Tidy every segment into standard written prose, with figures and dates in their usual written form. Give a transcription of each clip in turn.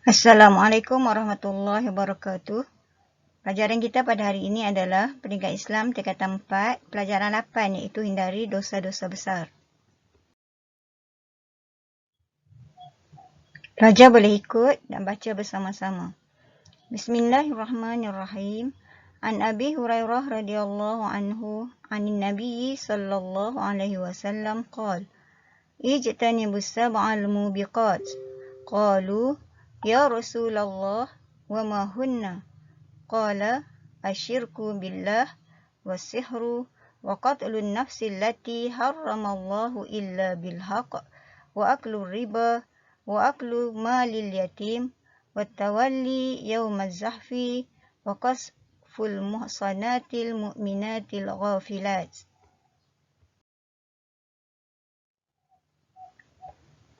Assalamualaikum warahmatullahi wabarakatuh. Pelajaran kita pada hari ini adalah Peringkat Islam tingkatan 4, pelajaran 8 iaitu hindari dosa-dosa besar. Pelajar boleh ikut dan baca bersama-sama. Bismillahirrahmanirrahim. An Abi Hurairah radhiyallahu anhu anin Nabi sallallahu alaihi wasallam qala: Ijtanibus sab'al mubiqat. Qalu ya Rasulullah wa ma hunna? Qala asyirku billah wasihru wa qatlun nafsi allati harramallahu illa bilhaq wa aklu riba wa aklu malil yatim wa tawalli yawmaz zahfi wa qasful muhsanatil mu'minatil ghafilat.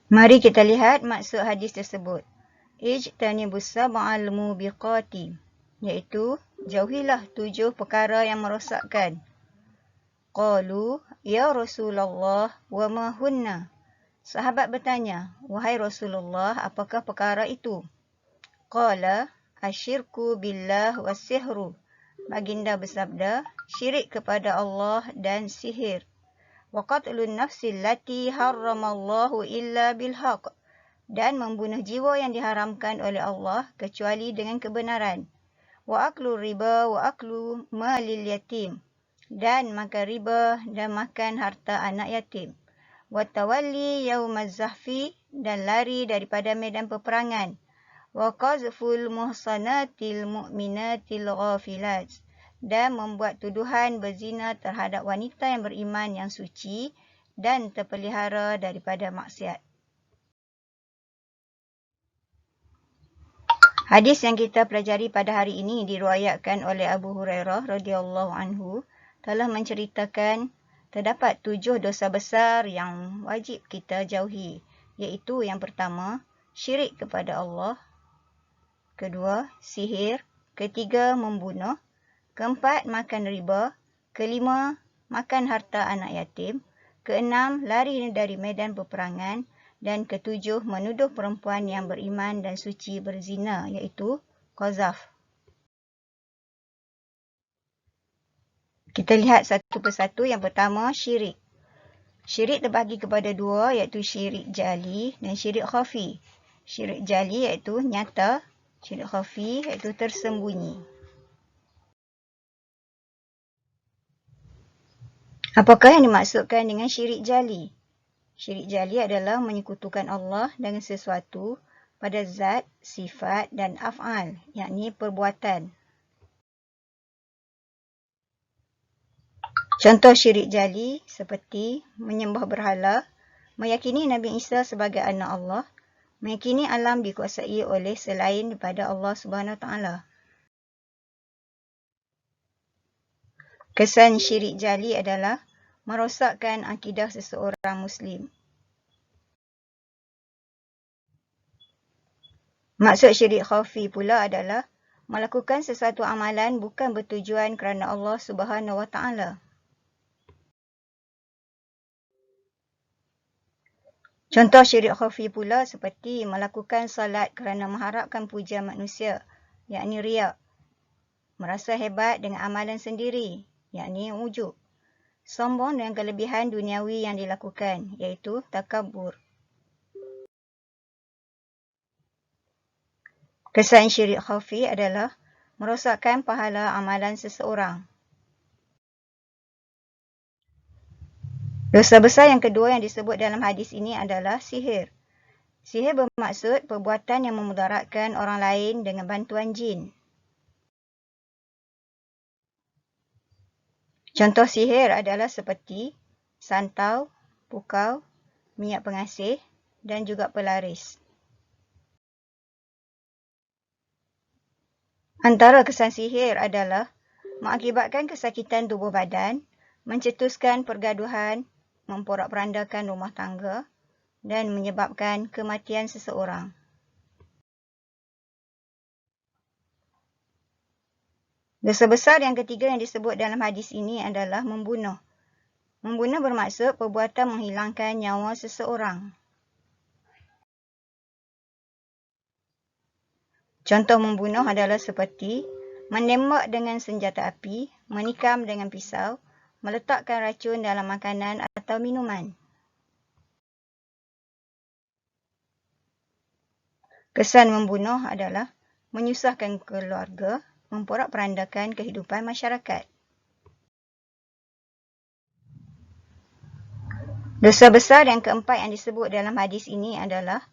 Mari kita lihat maksud hadis tersebut. Ijtanibus sab'al mubiqati, iaitu jauhilah 7 perkara yang merosakkan. Qalu ya Rasulullah wa ma hunna? Sahabat bertanya, wahai Rasulullah, apakah perkara itu? Qala asyirku billah wasihru. Baginda bersabda, syirik kepada Allah dan sihir. Wa qatlun nafsi allati harramallahu illa bilhaq, dan membunuh jiwa yang diharamkan oleh Allah kecuali dengan kebenaran. Wa aklu riba wa aklu malil yatim, dan makan riba dan makan harta anak yatim. Wa tawalli yaumaz zahfi, dan lari daripada medan peperangan. Wa qazful muhsanatil mu'minatil ghafilat, dan membuat tuduhan berzina terhadap wanita yang beriman yang suci dan terpelihara daripada maksiat. Hadis yang kita pelajari pada hari ini diriwayatkan oleh Abu Hurairah radhiyallahu anhu telah menceritakan terdapat 7 dosa besar yang wajib kita jauhi, iaitu yang pertama, syirik kepada Allah, kedua, sihir, ketiga, membunuh, keempat, makan riba, kelima, makan harta anak yatim, keenam, lari dari medan peperangan, dan ketujuh, menuduh perempuan yang beriman dan suci berzina, iaitu qazaf. Kita lihat satu persatu. Yang pertama, syirik. Syirik terbagi kepada 2, iaitu syirik jali dan syirik khafi. Syirik jali iaitu nyata, syirik khafi iaitu tersembunyi. Apakah yang dimaksudkan dengan syirik jali? Syirik jali adalah menyekutukan Allah dengan sesuatu pada zat, sifat dan af'al, yakni perbuatan. Contoh syirik jali seperti menyembah berhala, meyakini Nabi Isa sebagai anak Allah, meyakini alam dikuasai oleh selain daripada Allah Subhanahu Wa Taala. Kesan syirik jali adalah merosakkan akidah seseorang Muslim. Maksud syirik khafi pula adalah melakukan sesuatu amalan bukan bertujuan kerana Allah Subhanahu Wa Taala. Contoh syirik khafi pula seperti melakukan salat kerana mengharapkan pujian manusia, yakni riya. Merasa hebat dengan amalan sendiri, yakni ujub. Sombong dengan kelebihan duniawi yang dilakukan, iaitu takabur. Kesan syirik khafi adalah merosakkan pahala amalan seseorang. Dosa besar yang kedua yang disebut dalam hadis ini adalah sihir. Sihir bermaksud perbuatan yang memudaratkan orang lain dengan bantuan jin. Contoh sihir adalah seperti santau, pukau, minyak pengasih dan juga pelaris. Antara kesan sihir adalah mengakibatkan kesakitan tubuh badan, mencetuskan pergaduhan, memporak-porandakan rumah tangga dan menyebabkan kematian seseorang. Dosa besar yang ketiga yang disebut dalam hadis ini adalah membunuh. Membunuh bermaksud perbuatan menghilangkan nyawa seseorang. Contoh membunuh adalah seperti menembak dengan senjata api, menikam dengan pisau, meletakkan racun dalam makanan atau minuman. Kesan membunuh adalah menyusahkan keluarga, memporak-perandakan kehidupan masyarakat. Dosa besar yang keempat yang disebut dalam hadis ini adalah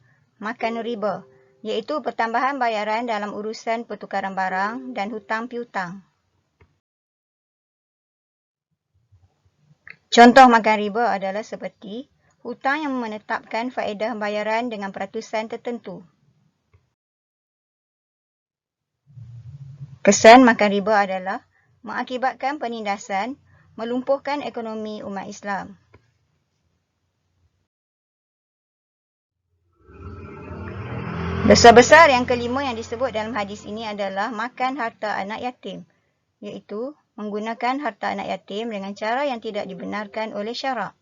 makan riba, iaitu pertambahan bayaran dalam urusan pertukaran barang dan hutang piutang. Contoh makan riba adalah seperti hutang yang menetapkan faedah bayaran dengan peratusan tertentu. Kesan makan riba adalah mengakibatkan penindasan, melumpuhkan ekonomi umat Islam. Dosa besar yang kelima yang disebut dalam hadis ini adalah makan harta anak yatim, iaitu menggunakan harta anak yatim dengan cara yang tidak dibenarkan oleh syarak.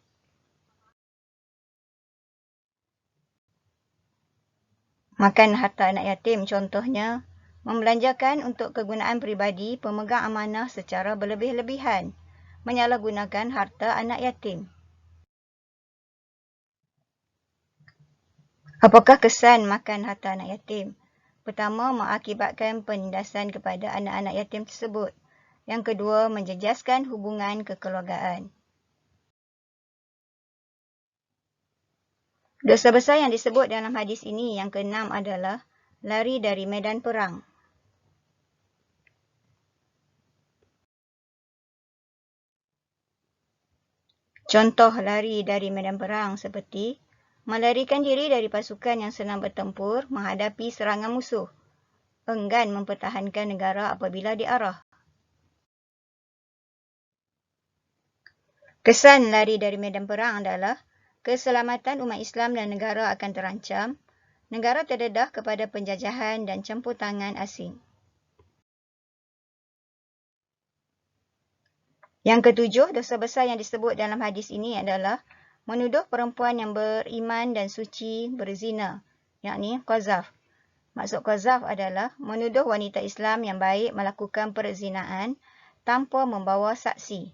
Makan harta anak yatim contohnya membelanjakan untuk kegunaan peribadi pemegang amanah secara berlebih-lebihan, menyalahgunakan harta anak yatim. Apakah kesan makan harta anak yatim? Pertama, mengakibatkan penindasan kepada anak-anak yatim tersebut. Yang kedua, menjejaskan hubungan kekeluargaan. Dosa besar yang disebut dalam hadis ini yang keenam adalah lari dari medan perang. Contoh lari dari medan perang seperti melarikan diri dari pasukan yang sedang bertempur menghadapi serangan musuh, enggan mempertahankan negara apabila diarah. Kesan lari dari medan perang adalah keselamatan umat Islam dan negara akan terancam, negara terdedah kepada penjajahan dan campur tangan asing. Yang ketujuh, dosa besar yang disebut dalam hadis ini adalah menuduh perempuan yang beriman dan suci berzina, yakni qazaf. Maksud qazaf adalah menuduh wanita Islam yang baik melakukan perzinaan tanpa membawa saksi.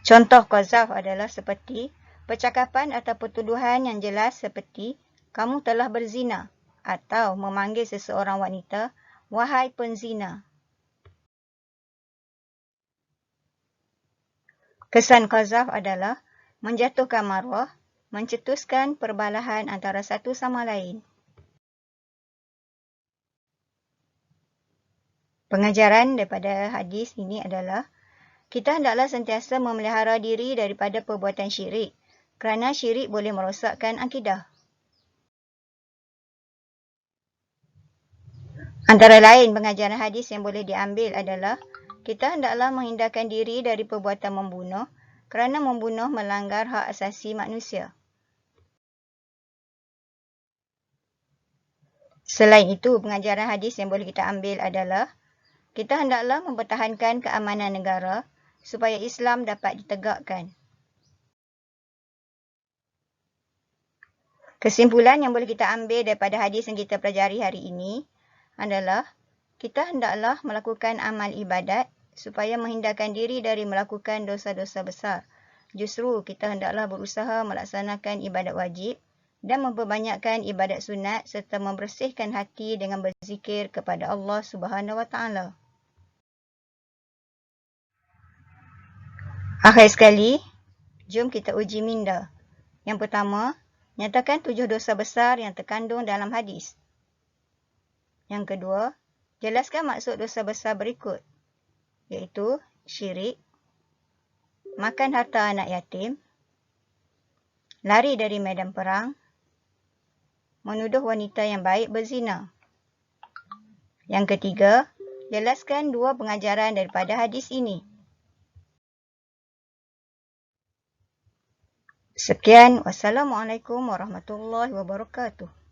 Contoh qazaf adalah seperti percakapan atau pertuduhan yang jelas seperti kamu telah berzina atau memanggil seseorang wanita wahai penzina. Kesan qazaf adalah menjatuhkan maruah, mencetuskan perbalahan antara satu sama lain. Pengajaran daripada hadis ini adalah kita hendaklah sentiasa memelihara diri daripada perbuatan syirik, kerana syirik boleh merosakkan akidah. Antara lain pengajaran hadis yang boleh diambil adalah kita hendaklah menghindarkan diri dari perbuatan membunuh kerana membunuh melanggar hak asasi manusia. Selain itu, pengajaran hadis yang boleh kita ambil adalah kita hendaklah mempertahankan keamanan negara supaya Islam dapat ditegakkan. Kesimpulan yang boleh kita ambil daripada hadis yang kita pelajari hari ini adalah kita hendaklah melakukan amal ibadat supaya menghindarkan diri dari melakukan dosa-dosa besar. Justru kita hendaklah berusaha melaksanakan ibadat wajib dan memperbanyakkan ibadat sunat serta membersihkan hati dengan berzikir kepada Allah Subhanahu Wa Taala. Akhir sekali, jom kita uji minda. Yang pertama, nyatakan 7 dosa besar yang terkandung dalam hadis. Yang kedua, jelaskan maksud dosa besar berikut, iaitu syirik, makan harta anak yatim, lari dari medan perang, menuduh wanita yang baik berzina. Yang ketiga, jelaskan 2 pengajaran daripada hadis ini. Sekian, wassalamualaikum warahmatullahi wabarakatuh.